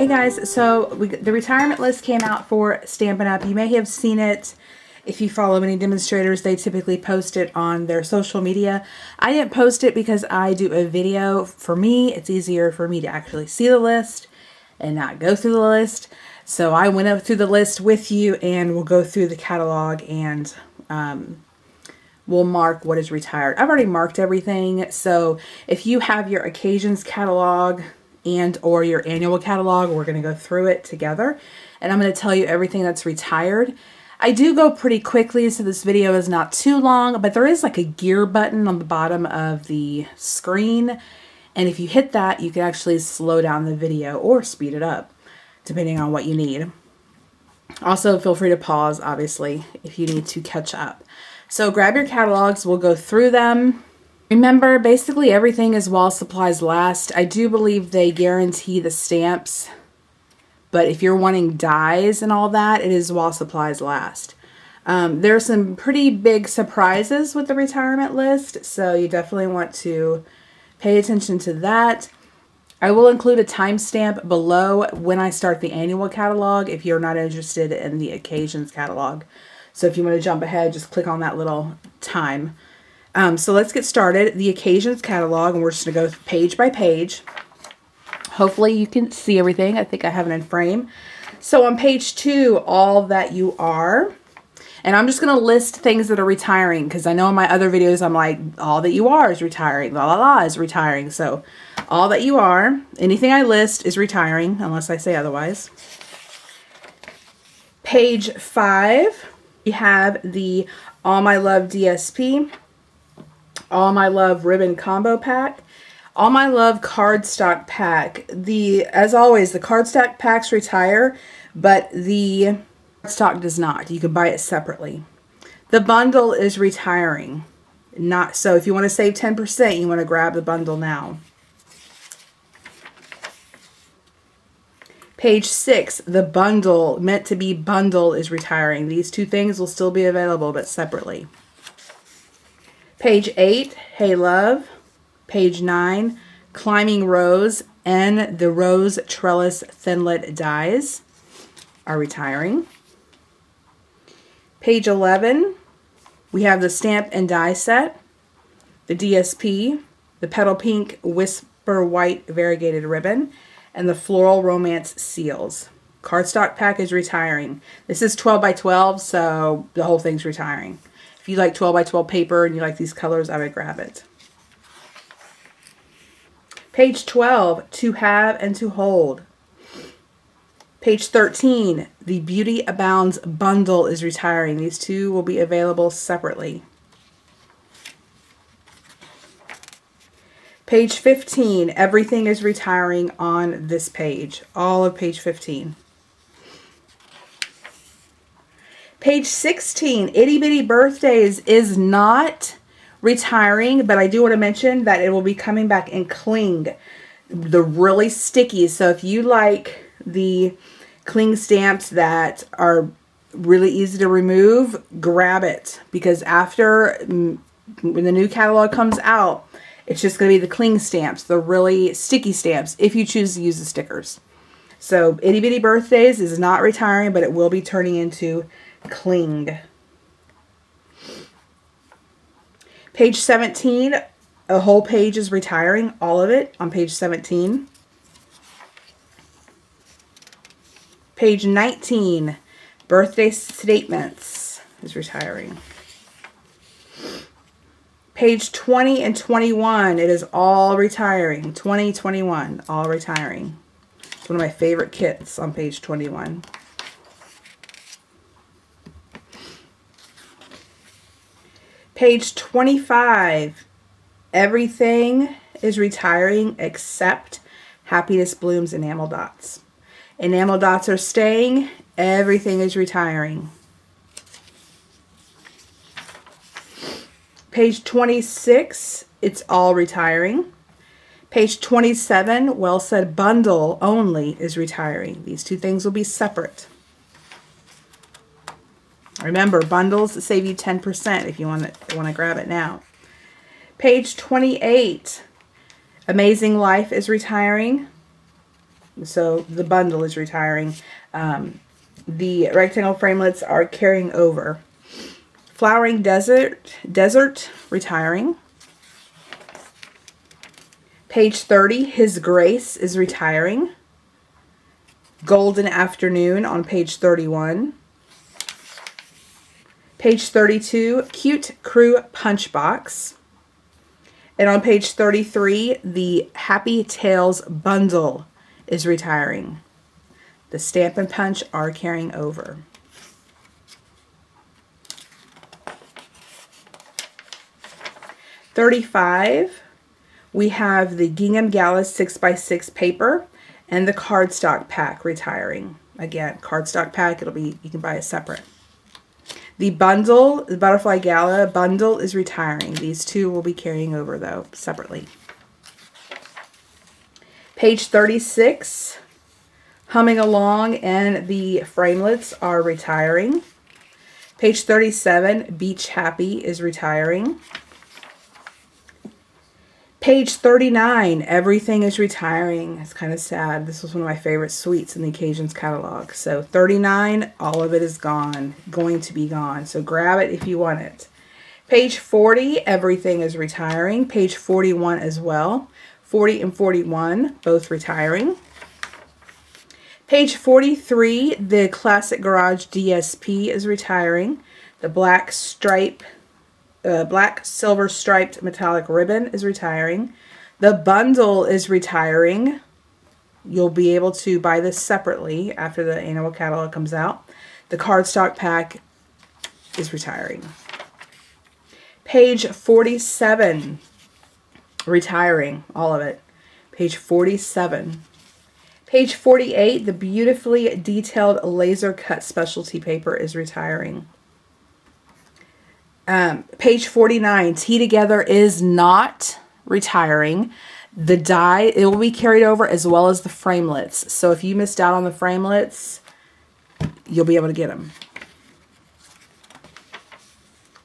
Hey guys, so the retirement list came out for Stampin' Up. You may have seen it. If you follow many demonstrators, they typically post it on their social media. I didn't post it because I do a video. For me, it's easier for me to actually see the list and not go through the list. So I went up through the list with you and we'll go through the catalog and we'll mark what is retired. I've already marked everything. So if you have your occasions catalog and or your annual catalog, we're going to go through it together. And I'm going to tell you everything that's retired. I do go pretty quickly, so this video is not too long, but there is like a gear button on the bottom of the screen. And if you hit that, you can actually slow down the video or speed it up, depending on what you need. Also, feel free to pause, obviously, if you need to catch up. So grab your catalogs, we'll go through them. Remember, basically everything is while supplies last. I do believe they guarantee the stamps, but if you're wanting dies and all that, it is while supplies last. There are some pretty big surprises with the retirement list, so you definitely want to pay attention to that. I will include a timestamp below when I start the annual catalog if you're not interested in the occasions catalog. So if you want to jump ahead, just click on that little time. So let's get started. The occasions catalog, and we're just going to go page by page. Hopefully you can see everything. I think I have it in frame. So on page 2, all that you are. And I'm just going to list things that are retiring because I know in my other videos I'm like, all that you are is retiring. La la la is retiring. So all that you are, anything I list is retiring unless I say otherwise. Page 5, we have the All My Love DSP, All My Love Ribbon Combo Pack, All My Love Cardstock Pack. As always, the cardstock packs retire, but the cardstock does not. You can buy it separately. The bundle is retiring. Not so. If you want to save 10%, you want to grab the bundle now. Page 6, the bundle, meant to be bundle, is retiring. These two things will still be available, but separately. Page 8, Hey Love. Page 9, Climbing Rose and the Rose Trellis Thinlet dies are retiring. Page 11, we have the Stamp and Die set, the DSP, the Petal Pink Whisper White Variegated Ribbon, and the Floral Romance Seals. Cardstock pack is retiring. This is 12 by 12, so the whole thing's retiring. If you like 12 by 12 paper and you like these colors, I would grab it. Page 12, To Have and To Hold. Page 13, the Beauty Abounds bundle is retiring. These two will be available separately. Page 15, everything is retiring on this page. All of page 15. Page 16, Itty Bitty Birthdays is not retiring, but I do want to mention that it will be coming back in cling, the really sticky. So if you like the cling stamps that are really easy to remove, grab it, because after when the new catalog comes out, it's just going to be the cling stamps, the really sticky stamps, if you choose to use the stickers. So Itty Bitty Birthdays is not retiring, but it will be turning into cling. Page 17, a whole page is retiring, all of it on page 17. Page 19, Birthday Statements is retiring. Page 20 and 21, it is all retiring. 20, 21, all retiring. It's one of my favorite kits on page 21. Page 25, everything is retiring except Happiness Blooms Enamel Dots. Enamel dots are staying, everything is retiring. Page 26, it's all retiring. Page 27, Well Said Bundle only is retiring. These two things will be separate. Remember, bundles save you 10% if you want to grab it now. Page 28, Amazing Life is retiring. So the bundle is retiring. The rectangle framelits are carrying over. Flowering Desert, retiring. Page 30, His Grace is retiring. Golden Afternoon on page 31. Page 32, Cute Crew Punchbox. And on page 33, the Happy Tales bundle is retiring. The Stampin' Punch are carrying over. $35, we have the Gingham Gala 6x6 paper and the cardstock pack retiring. Again, cardstock pack, you can buy it separate. The bundle, the Butterfly Gala bundle is retiring. These two will be carrying over though, separately. Page 36, Humming Along and the framelits are retiring. Page 37, Beach Happy is retiring. Page 39, Everything is retiring. It's kind of sad. This was one of my favorite suites in the Occasions catalog. So 39, all of it is gone, going to be gone. So grab it if you want it. Page 40, Everything is retiring. Page 41 as well. 40 and 41, both retiring. Page 43, the Classic Garage DSP is retiring. The black silver striped metallic ribbon is retiring. The bundle is retiring. You'll be able to buy this separately after the annual catalog comes out. The cardstock pack is retiring. Page 47, retiring, all of it. Page 47. Page 48, the beautifully detailed laser cut specialty paper is retiring. Page 49, Tea Together is not retiring. The die, it will be carried over as well as the framelits. So if you missed out on the framelits, you'll be able to get them.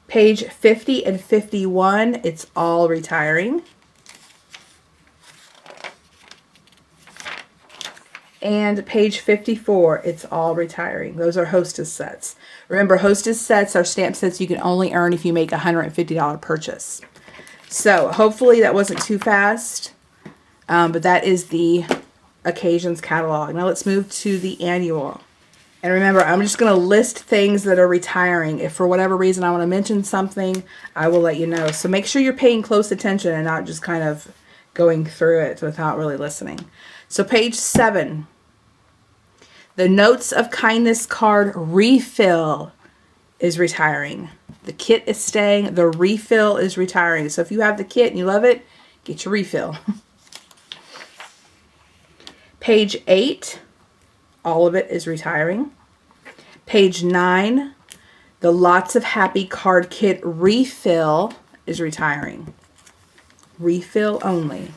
Page 50 and 51, it's all retiring. And page 54, it's all retiring. Those are Hostess sets. Remember, Hostess sets are stamp sets you can only earn if you make a $150 purchase. So hopefully that wasn't too fast, but that is the Occasions catalog. Now let's move to the annual. And remember, I'm just going to list things that are retiring. If for whatever reason I want to mention something, I will let you know. So make sure you're paying close attention and not just kind of going through it without really listening. So page 7, the Notes of Kindness card refill is retiring. The kit is staying. The refill is retiring. So if you have the kit and you love it, get your refill. Page 8, all of it is retiring. Page 9, the Lots of Happy card kit refill is retiring. Refill only.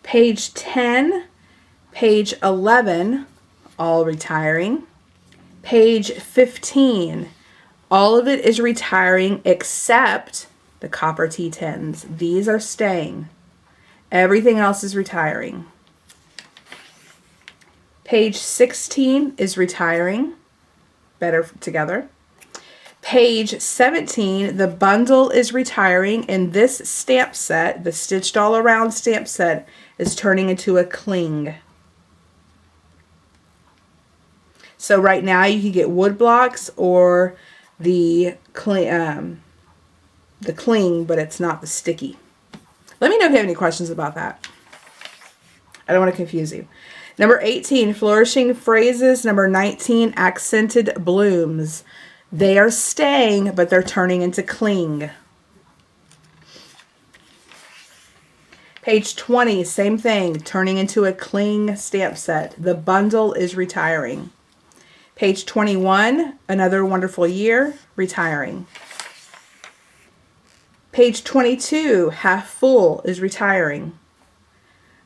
Page 10, page 11, all retiring. Page 15, all of it is retiring except the copper T10s. These are staying. Everything else is retiring. Page 16 is retiring. Better Together. Page 17, the bundle is retiring, and this stamp set, the Stitched All Around stamp set, is turning into a cling. So right now you can get wood blocks or the cling, but it's not the sticky. Let me know if you have any questions about that. I don't want to confuse you. Number 18, Flourishing Phrases. Number 19, Accented Blooms. They are staying, but they're turning into cling. Page 20, same thing, turning into a cling stamp set. The bundle is retiring. Page 21, Another Wonderful Year, retiring. Page 22, Half Full, is retiring.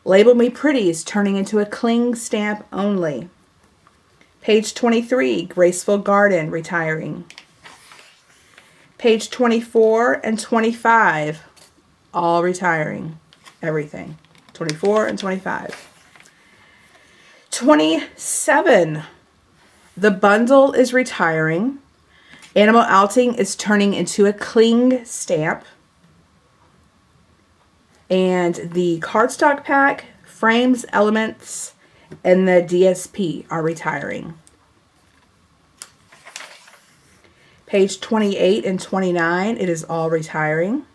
Label Me Pretty is turning into a cling stamp only. Page 23, Graceful Garden, retiring. Page 24 and 25, all retiring. Everything. 24 and 25. 27. The bundle is retiring. Animal Outing is turning into a cling stamp. And the cardstock pack, frames, elements, and the DSP are retiring. Page 28 and 29, it is all retiring.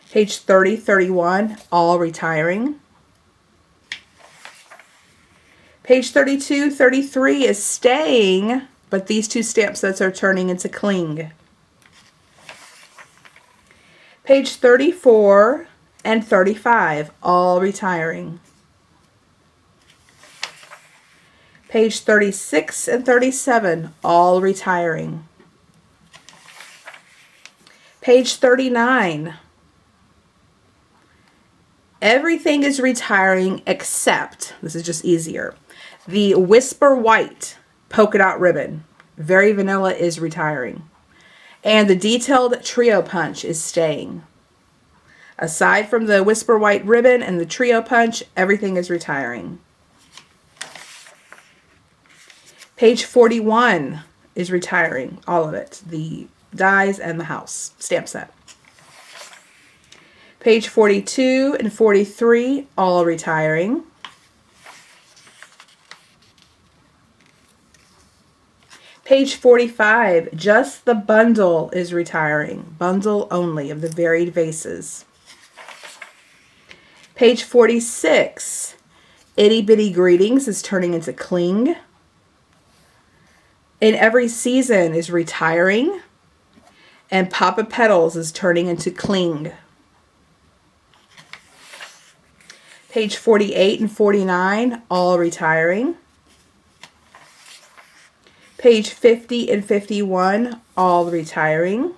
Page 30, 31, all retiring. Page 32, 33 is staying, but these two stamp sets are turning into cling. Page 34 and 35, all retiring. Page 36 and 37, all retiring. Page 39. Everything is retiring except, this is just easier, the Whisper White polka dot ribbon. Very vanilla is retiring. And the detailed trio punch is staying. Aside from the Whisper White ribbon and the trio punch, everything is retiring. Page 41 is retiring, all of it. The dies and the house stamp set. Page 42 and 43, all retiring. Page 45, just the bundle is retiring. Bundle only of the varied vases. Page 46, Itty Bitty Greetings is turning into cling. In Every Season is retiring. And Papa Petals is turning into cling. Page 48 and 49, all retiring. Page 50 and 51, all retiring.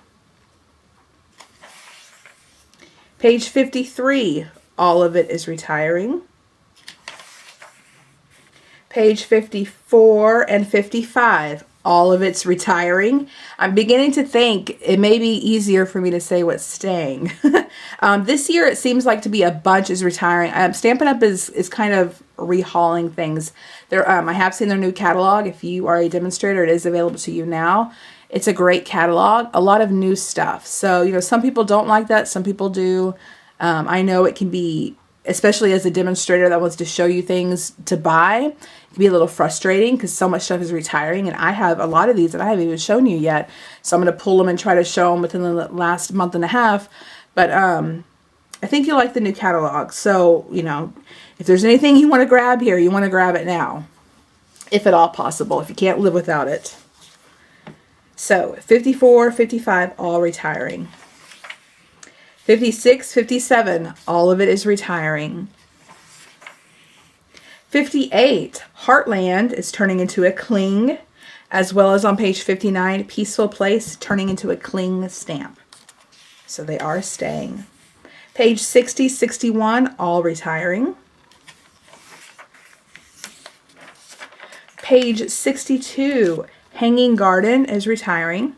Page 53, all of it is retiring. Page 54 and 55, all of it's retiring. I'm beginning to think it may be easier for me to say what's staying. This year it seems like to be a bunch is retiring. Stampin' Up! is kind of rehauling things. I have seen their new catalog. If you are a demonstrator, it is available to you now. It's a great catalog, a lot of new stuff. So, some people don't like that. Some people do. I know it can be, especially as a demonstrator that wants to show you things to buy, it can be a little frustrating because so much stuff is retiring. And I have a lot of these that I haven't even shown you yet. So I'm going to pull them and try to show them within the last month and a half. But I think you'll like the new catalog. So, if there's anything you want to grab here, you want to grab it now. If at all possible. If you can't live without it. So, 54, 55, all retiring. 56, 57, all of it is retiring. 58, Heartland is turning into a cling, as well as on page 59, Peaceful Place turning into a cling stamp. So they are staying. Page 60, 61, all retiring. Page 62, Hanging Garden is retiring.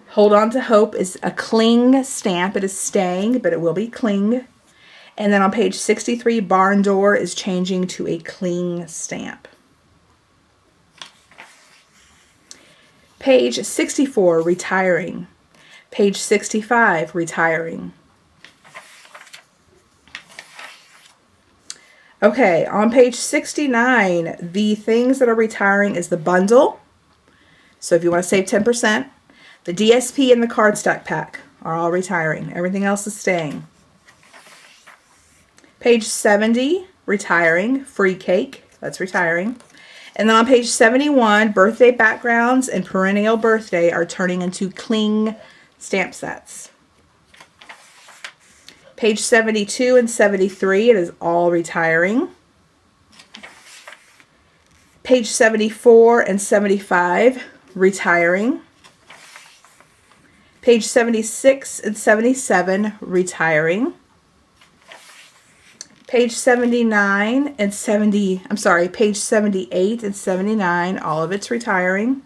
Hold On to Hope is a cling stamp. It is staying, but it will be cling. And then on page 63, Barn Door is changing to a cling stamp. Page 64, Retiring. Page 65, Retiring. Okay, on page 69, the things that are retiring is the bundle. So if you want to save 10%, the DSP and the cardstock pack are all retiring. Everything else is staying. Page 70, retiring. Free Cake, that's retiring. And then on page 71, Birthday Backgrounds and Perennial Birthday are turning into cling stamp sets. Page 72 and 73, it is all retiring. Page 74 and 75, retiring. Page 76 and 77, retiring. Page 79 and page 78 and 79, all of it's retiring.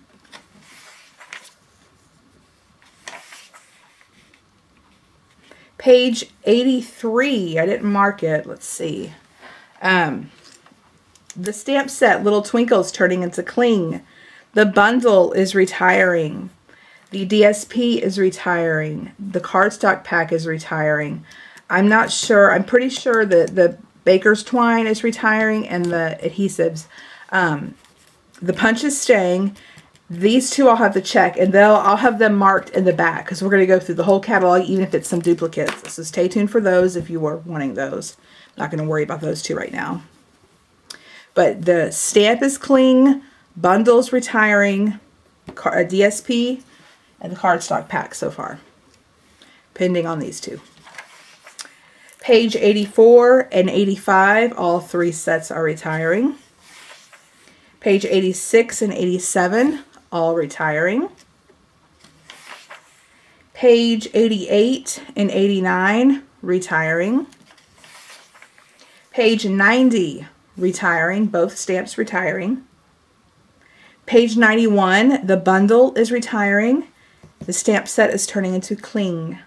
Page 83, I didn't mark it, let's see. The stamp set, Little Twinkles, turning into Cling. The bundle is retiring. The DSP is retiring. The cardstock pack is retiring. I'm not sure. I'm pretty sure that the Baker's Twine is retiring and the adhesives. The punch is staying. These two I'll have to check, and I'll have them marked in the back because we're going to go through the whole catalog, even if it's some duplicates. So stay tuned for those if you were wanting those. Not going to worry about those two right now. But the stamp is Cling, bundles retiring, DSP, and the cardstock pack so far, pending on these two. Page 84 and 85, all three sets are retiring. Page 86 and 87, all retiring. Page 88 and 89, retiring. Page 90, retiring, both stamps retiring. Page 91, the bundle is retiring. The stamp set is turning into Cling.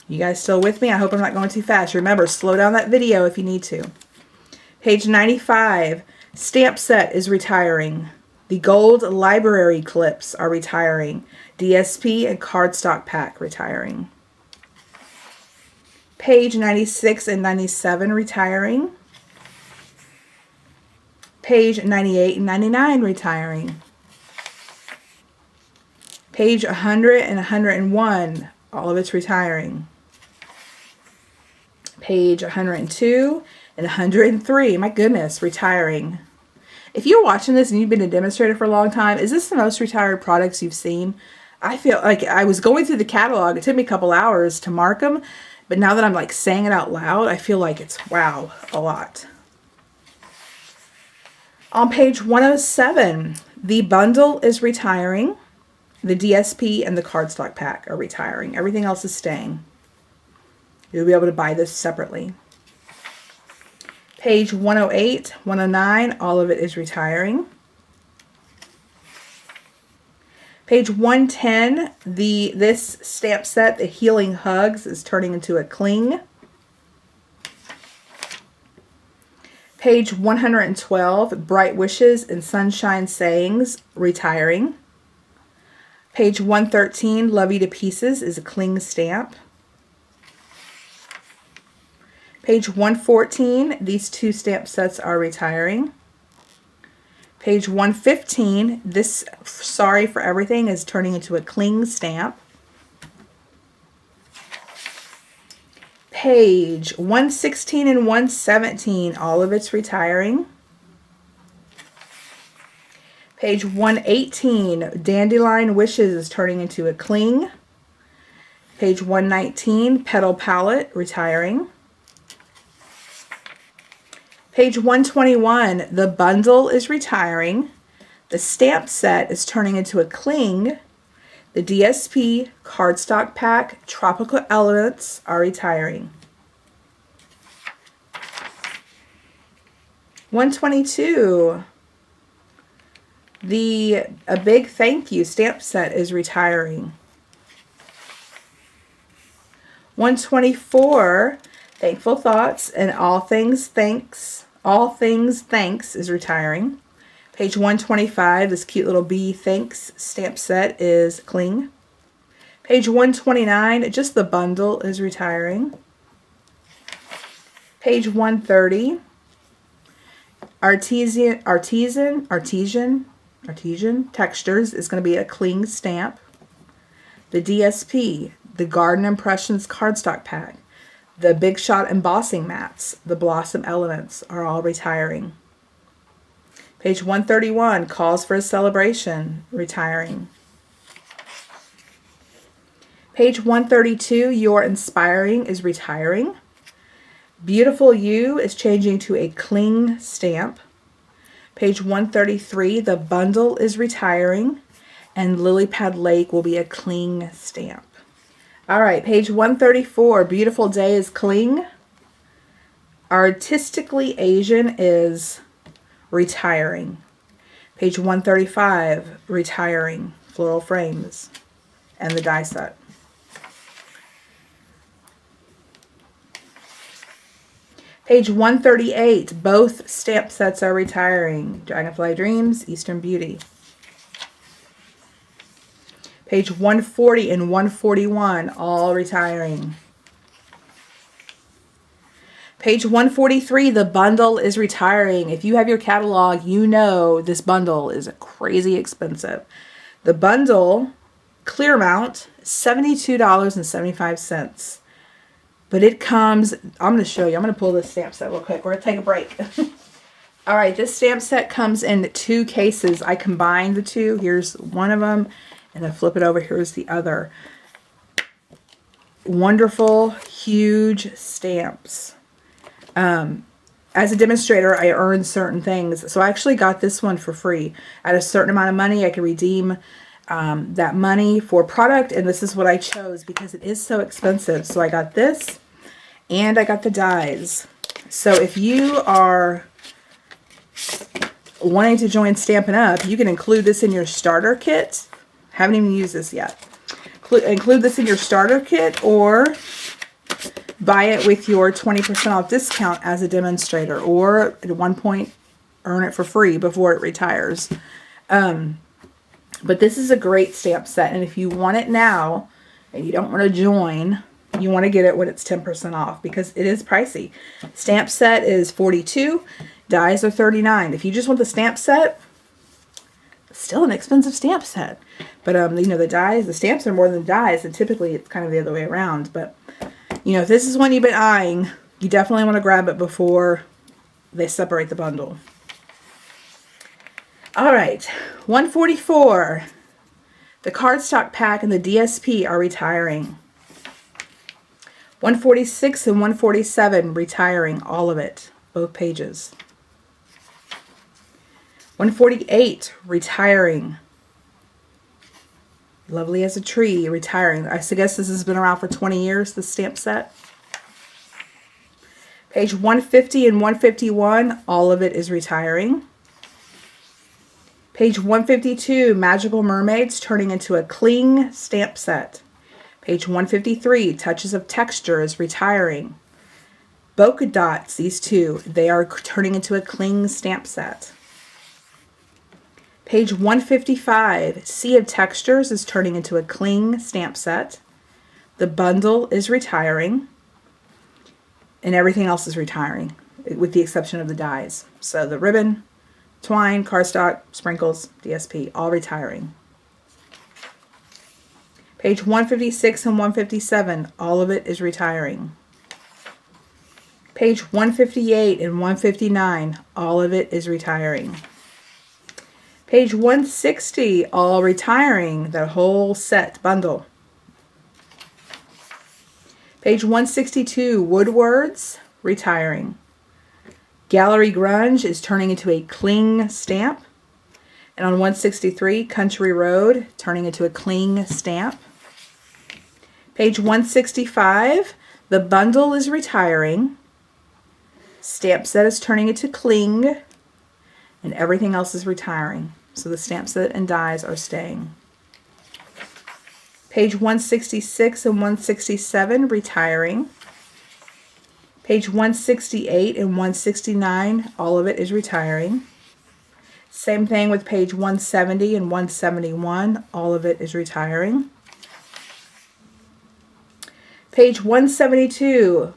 You guys still with me? I hope I'm not going too fast. Remember, slow down that video if you need to. Page 95, stamp set is retiring. The gold library clips are retiring. DSP and cardstock pack retiring. Page 96 and 97 retiring. Page 98 and 99 retiring. Page 100 and 101, all of it's retiring. Page 102 and 103, my goodness, retiring. If you're watching this and you've been a demonstrator for a long time, is this the most retired products you've seen? I feel like I was going through the catalog. It took me a couple hours to mark them, but now that I'm like saying it out loud, I feel like it's, wow, a lot. On page 107, the bundle is retiring. The DSP and the cardstock pack are retiring. Everything else is staying. You'll be able to buy this separately. Page 108, 109, all of it is retiring. Page 110, this stamp set, the Healing Hugs, is turning into a Cling. Page 112, Bright Wishes and Sunshine Sayings, retiring. Page 113, Love You to Pieces, is a Cling stamp. Page 114, these two stamp sets are retiring. Page 115, this Sorry for Everything is turning into a Cling stamp. Page 116 and 117, all of it's retiring. Page 118, Dandelion Wishes is turning into a Cling. Page 119, Petal Palette, retiring. Page 121, the bundle is retiring. The stamp set is turning into a Cling. The DSP, cardstock pack, Tropical Elements are retiring. 122, A Big Thank You stamp set is retiring. 124, Thankful Thoughts and All Things Thanks is retiring. Page 125, this cute little bee thanks stamp set is Cling. Page 129, just the bundle is retiring. Page 130, Artesian Textures is going to be a Cling stamp. The DSP, the Garden Impressions cardstock pack, the Big Shot embossing mats, the Blossom Elements are all retiring. Page 131, Calls for a Celebration, retiring. Page 132, You're Inspiring is retiring. Beautiful You is changing to a Cling stamp. Page 133, the bundle is retiring, and Lily Pad Lake will be a Cling stamp. All right, page 134, Beautiful Day is Cling. Artistically Asian is retiring. Page 135, retiring, Floral Frames, and the die set. Page 138, both stamp sets are retiring. Dragonfly Dreams, Eastern Beauty. Page 140 and 141, all retiring. Page 143, the bundle is retiring. If you have your catalog, you know this bundle is crazy expensive. The bundle, clear amount, $72.75. But it comes, I'm going to show you. I'm going to pull this stamp set real quick. We're going to take a break. All right, this stamp set comes in 2 cases. I combined the 2. Here's one of them, and then flip it over. Here's the other. Wonderful, huge stamps. As a demonstrator, I earn certain things. So I actually got this one for free. At a certain amount of money, I could redeem that money for product, and this is what I chose because it is so expensive. So I got this, and I got the dies. So if you are wanting to join Stampin' Up, you can include this in your starter kit. Haven't even used this yet. Include this in your starter kit, or buy it with your 20% off discount as a demonstrator, or at one point earn it for free before it retires. But this is a great stamp set, and if you want it now and you don't want to join, you want to get it when it's 10% off because it is pricey. Stamp set is $42, dies are $39. If you just want the stamp set, still an expensive stamp set. But you know, the stamps are more than dies, and typically it's kind of the other way around. But you know, if this is one you've been eyeing, you definitely want to grab it before they separate the bundle. All right, 144. The cardstock pack and the DSP are retiring. 146 and 147 retiring, all of it, both pages. 148 retiring. Lovely as a Tree retiring. I guess this has been around for 20 years, this stamp set. Page 150 and 151, all of it is retiring. Page 152, Magical Mermaids turning into a Cling stamp set. Page 153, Touches of Texture is retiring. Bokeh Dots, these two, they are turning into a Cling stamp set. Page 155, Sea of Textures is turning into a Cling stamp set. The bundle is retiring. And everything else is retiring, with the exception of the dies. So the ribbon, twine, cardstock, sprinkles, DSP, all retiring. Page 156 and 157, all of it is retiring. Page 158 and 159, all of it is retiring. Page 160, all retiring, the whole set bundle. Page 162, Woodwords, retiring. Gallery Grunge is turning into a Cling stamp. And on 163, Country Road, turning into a Cling stamp. Page 165, the bundle is retiring. Stamp set is turning into Cling. And everything else is retiring. So the stamp set and dies are staying. Page 166 and 167, retiring. Page 168 and 169, all of it is retiring. Same thing with page 170 and 171, all of it is retiring. Page 172,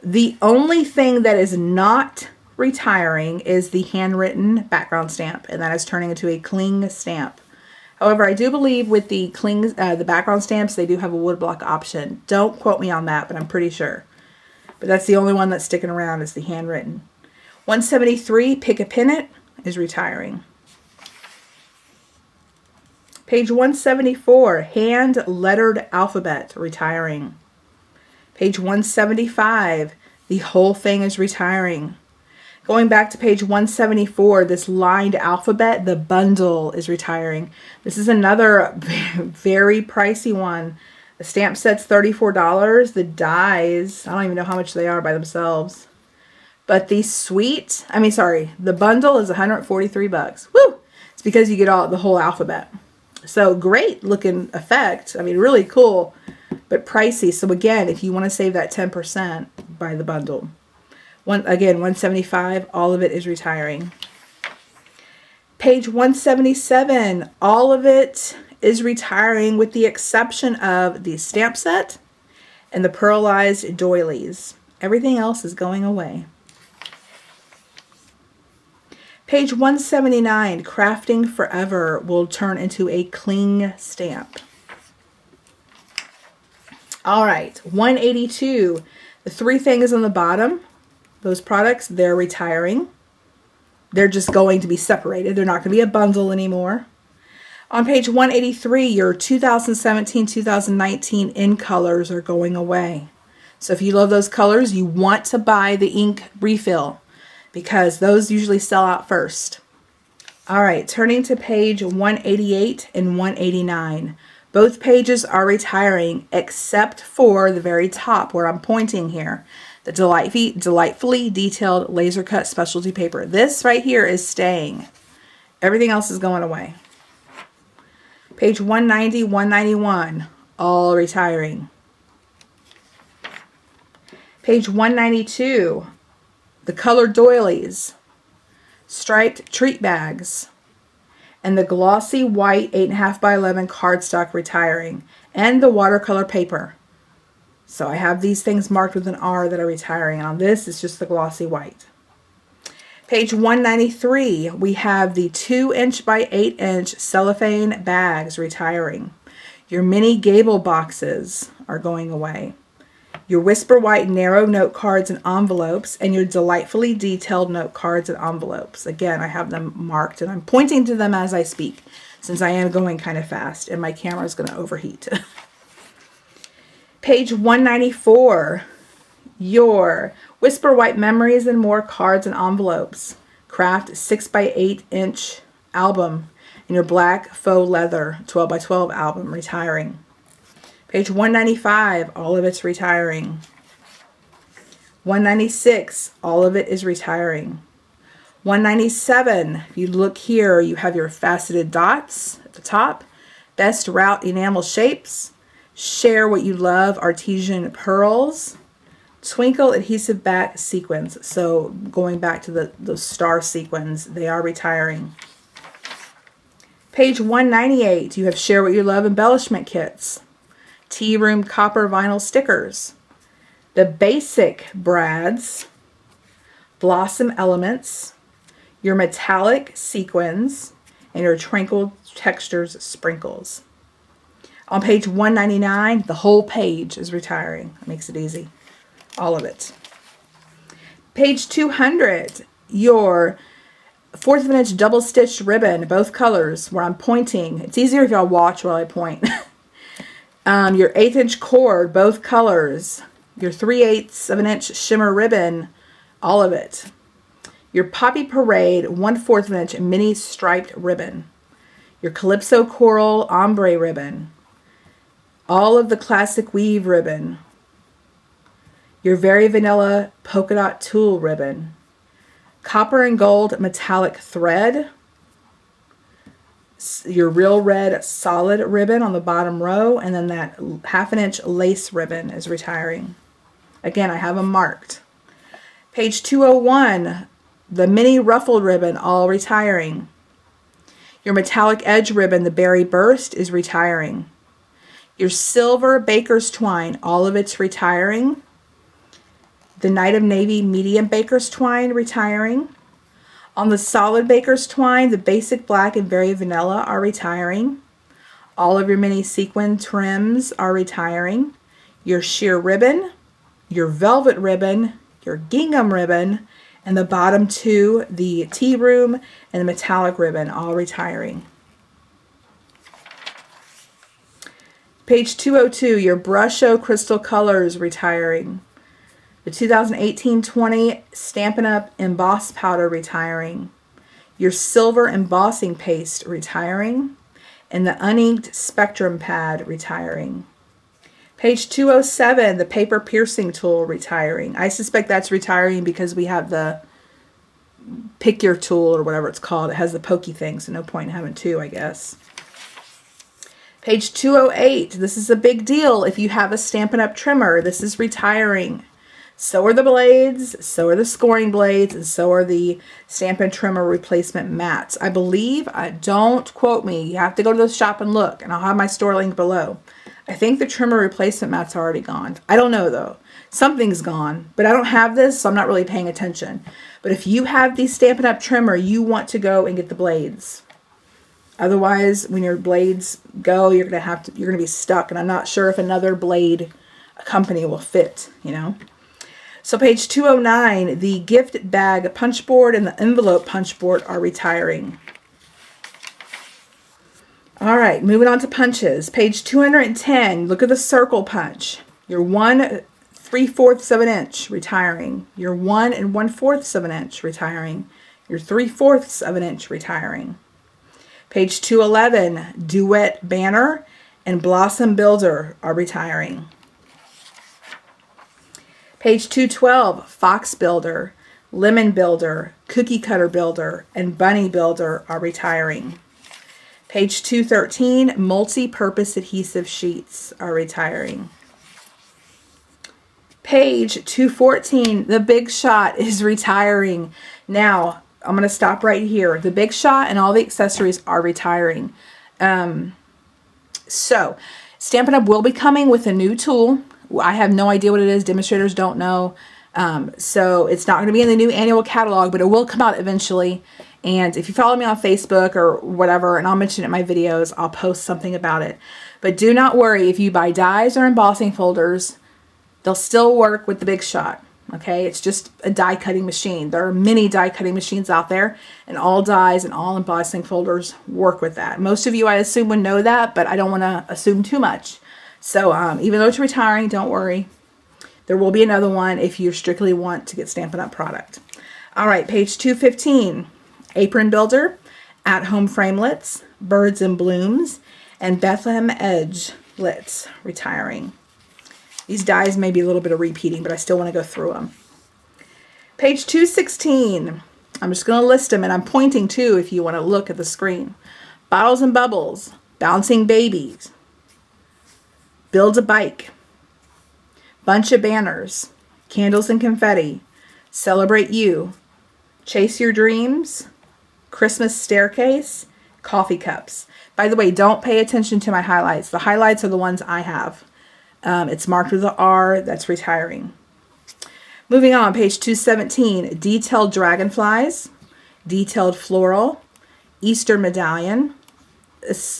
the only thing that is not retiring is the handwritten background stamp, and that is turning into a Cling stamp. However, I do believe with the the background stamps, they do have a woodblock option. Don't quote me on that, but I'm pretty sure. But that's the only one that's sticking around is the handwritten. 173, Pick a Pennant, is retiring. Page 174, Hand Lettered Alphabet, retiring. Page 175, the whole thing is retiring. Going back to page 174, this lined alphabet, the bundle is retiring. This is another very pricey one. The stamp set's $34. The dies, I don't even know how much they are by themselves. But the the bundle is 143 bucks. Woo! It's because you get the whole alphabet. So great looking effect. I mean, really cool, but pricey. So again, if you want to save that 10%, buy the bundle. Again, 175, all of it is retiring. Page 177, all of it is retiring with the exception of the stamp set and the pearlized doilies. Everything else is going away. Page 179, Crafting Forever will turn into a cling stamp. All right, 182, the three things on the bottom, those products, they're retiring. They're just going to be separated. They're not going to be a bundle anymore. On page 183, your 2017-2019 in colors are going away. So if you love those colors, you want to buy the ink refill because those usually sell out first. All right, turning to page 188 and 189. Both pages are retiring except for the very top where I'm pointing here. The delightfully detailed laser cut specialty paper. This right here is staying. Everything else is going away. Page 190, 191, all retiring. Page 192, the colored doilies, striped treat bags, and the glossy white 8.5 by 11 cardstock retiring, and the watercolor paper. So I have these things marked with an R that are retiring. On this, it's just the glossy white. Page 193, we have the 2" by 8" cellophane bags retiring. Your mini gable boxes are going away. Your whisper white narrow note cards and envelopes, and your delightfully detailed note cards and envelopes. Again, I have them marked, and I'm pointing to them as I speak, since I am going kind of fast, and my camera is going to overheat. Page 194, your Whisper White Memories and More cards and envelopes. Craft 6 by 8" album and your black faux leather 12 by 12 album retiring. Page 195, all of it's retiring. 196, all of it is retiring. 197, if you look here, you have your faceted dots at the top. Best route enamel shapes. Share What You Love artesian pearls. Twinkle adhesive back sequins. So going back to those star sequins, they are retiring. Page 198, you have Share What You Love embellishment kits. Tea Room copper vinyl stickers. The basic brads. Blossom elements. Your metallic sequins. And your tranquil textures sprinkles. On page 199, the whole page is retiring. It makes it easy. All of it. Page 200, your 1/4 of an inch double stitched ribbon, both colors, where I'm pointing. It's easier if y'all watch while I point. Your 1/8" cord, both colors. Your 3/8 of an inch shimmer ribbon, all of it. Your Poppy Parade 1/4 of an inch mini striped ribbon. Your Calypso Coral ombre ribbon. All of the classic weave ribbon. Your Very Vanilla polka dot tulle ribbon. Copper and gold metallic thread. Your Real Red solid ribbon on the bottom row, and then that 1/2 inch lace ribbon is retiring. Again, I have them marked. Page 201, the mini ruffled ribbon, all retiring. Your metallic edge ribbon, the Berry Burst, is retiring. Your silver baker's twine, all of it's retiring. The Night of Navy medium baker's twine retiring. On the solid baker's twine, the basic black and very vanilla are retiring. All of your mini sequin trims are retiring. Your sheer ribbon, your velvet ribbon, your gingham ribbon, and the bottom two, the tea room and the metallic ribbon, all retiring. Page 202, your Brush Show Crystal Colors retiring. The 2018-20 Stampin' Up! Emboss Powder retiring. Your Silver Embossing Paste retiring. And the Uninked Spectrum Pad retiring. Page 207, the Paper Piercing Tool retiring. I suspect that's retiring because we have the Pick Your Tool or whatever it's called. It has the pokey thing, so no point in having two, I guess. Page 208, this is a big deal. If you have a Stampin' Up! Trimmer, this is retiring. So are the blades, so are the scoring blades, and so are the Stampin' Trimmer replacement mats. I believe, don't quote me, you have to go to the shop and look, and I'll have my store link below. I think the trimmer replacement mats are already gone. I don't know though. Something's gone, but I don't have this, so I'm not really paying attention. But if you have the Stampin' Up! Trimmer, you want to go and get the blades. Otherwise, when your blades go, you're gonna be stuck, and I'm not sure if another blade company will fit, you know. So page 209, the gift bag punch board and the envelope punch board are retiring. All right, moving on to punches. Page 210, look at the circle punch. Your 1 3/4 of an inch, retiring. Your 1 1/4 of an inch, retiring. Your 3/4 of an inch, retiring. Page 211, duet banner and blossom builder are retiring. Page 212, Fox Builder, Lemon Builder, Cookie Cutter Builder, and Bunny Builder are retiring. Page 213, Multi-Purpose Adhesive Sheets are retiring. Page 214, The Big Shot is retiring. Now, I'm going to stop right here. The Big Shot and all the accessories are retiring. So, Stampin' Up! Will be coming with a new tool. I have no idea what it is. Demonstrators don't know. So it's not going to be in the new annual catalog, but it will come out eventually. And if you follow me on Facebook or whatever, and I'll mention it in my videos, I'll post something about it. But do not worry, if you buy dies or embossing folders, they'll still work with the Big Shot. Okay, it's just a die cutting machine. There are many die cutting machines out there, and all dies and all embossing folders work with that. Most of you, I assume, would know that, but I don't want to assume too much. So even though it's retiring, don't worry. There will be another one if you strictly want to get Stampin' Up! Product. All right, page 215, Apron Builder, At Home Framelits, Birds and Blooms, and Bethlehem Edgelets retiring. These dies may be a little bit of repeating, but I still want to go through them. Page 216, I'm just going to list them, and I'm pointing too if you want to look at the screen. Bottles and Bubbles, Bouncing Babies, Build a Bike, Bunch of Banners, Candles and Confetti, Celebrate You, Chase Your Dreams, Christmas Staircase, Coffee Cups. By the way, don't pay attention to my highlights. The highlights are the ones I have. It's marked with the R. That's retiring. Moving on, page 217, Detailed Dragonflies, Detailed Floral, Easter Medallion,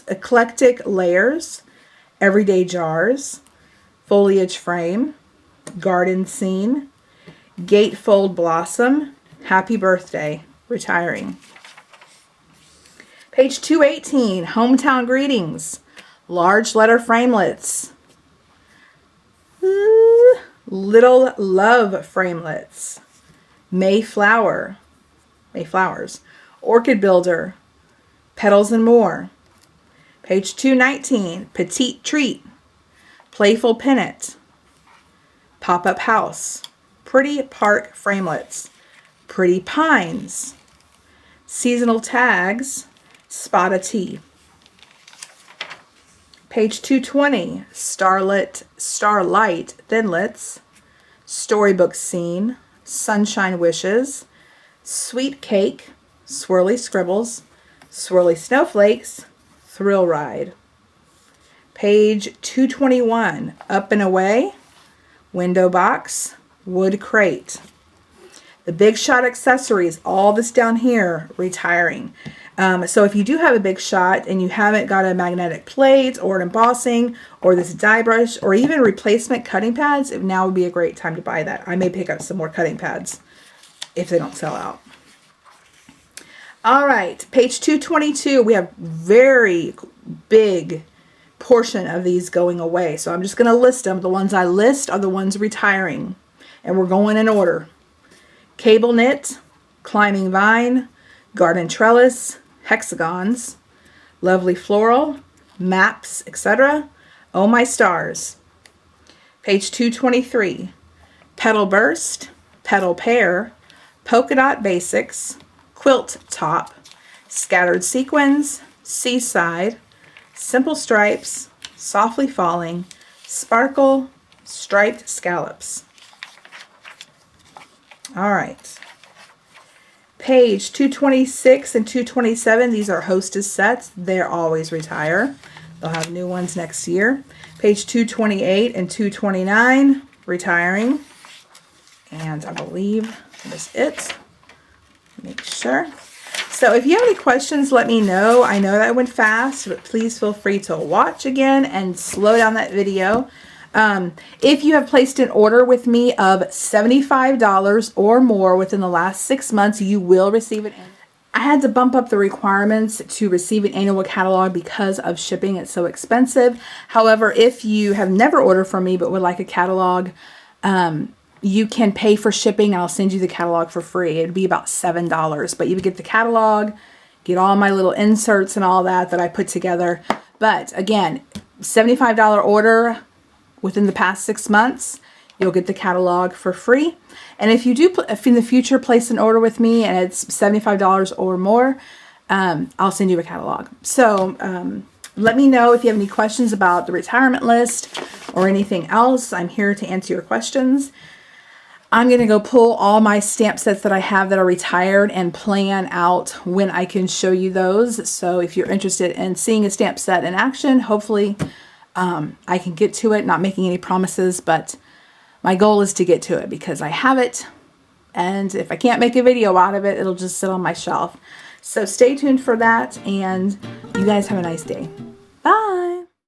Eclectic Layers, Everyday Jars, Foliage Frame, Garden Scene, Gatefold Blossom, Happy Birthday, retiring. Page 218, Hometown Greetings, Large Letter Framelits, Little Love Framelits, Mayflowers, Orchid Builder, Petals and More. Page 219, Petite Treat, Playful Pennant, Pop-Up House, Pretty Park Framelits, Pretty Pines, Seasonal Tags, Spot Tea. Page 220, Starlight Thinlits, Storybook Scene, Sunshine Wishes, Sweet Cake, Swirly Scribbles, Swirly Snowflakes, Thrill Ride. Page 221, Up and Away, Window Box, Wood Crate. The Big Shot accessories, all this down here, retiring. So if you do have a Big Shot and you haven't got a magnetic plate or an embossing or this die brush or even replacement cutting pads, now would be a great time to buy that. I may pick up some more cutting pads if they don't sell out. All right, page 222, we have very big portion of these going away. So I'm just going to list them. The ones I list are the ones retiring, and we're going in order. Cable Knit, Climbing Vine, Garden Trellis, Hexagons, Lovely Floral, Maps, etc. Oh My Stars. Page 223, Petal Burst, Petal Pair, Polka Dot Basics, Quilt Top, Scattered Sequins, Seaside, Simple Stripes, Softly Falling, Sparkle, Striped Scallops. All right. Page 226 and 227, these are Hostess sets. They're always retire. They'll have new ones next year. Page 228 and 229, retiring. And I believe that's it. Make sure. So if you have any questions, let me know. I know that went fast, but please feel free to watch again and slow down that video. If you have placed an order with me of $75 or more within the last 6 months, you will receive it. I had to bump up the requirements to receive an annual catalog because of shipping. It's so expensive. However, if you have never ordered from me but would like a catalog, you can pay for shipping and I'll send you the catalog for free. It'd be about $7, but you would get the catalog, get all my little inserts and all that I put together. But again, $75 order within the past 6 months, you'll get the catalog for free. And if you do, if in the future place an order with me and it's $75 or more, I'll send you a catalog. So let me know if you have any questions about the retirement list or anything else. I'm here to answer your questions. I'm going to go pull all my stamp sets that I have that are retired and plan out when I can show you those. So if you're interested in seeing a stamp set in action, hopefully I can get to it. Not making any promises, but my goal is to get to it because I have it. And if I can't make a video out of it, it'll just sit on my shelf. So stay tuned for that, and you guys have a nice day. Bye.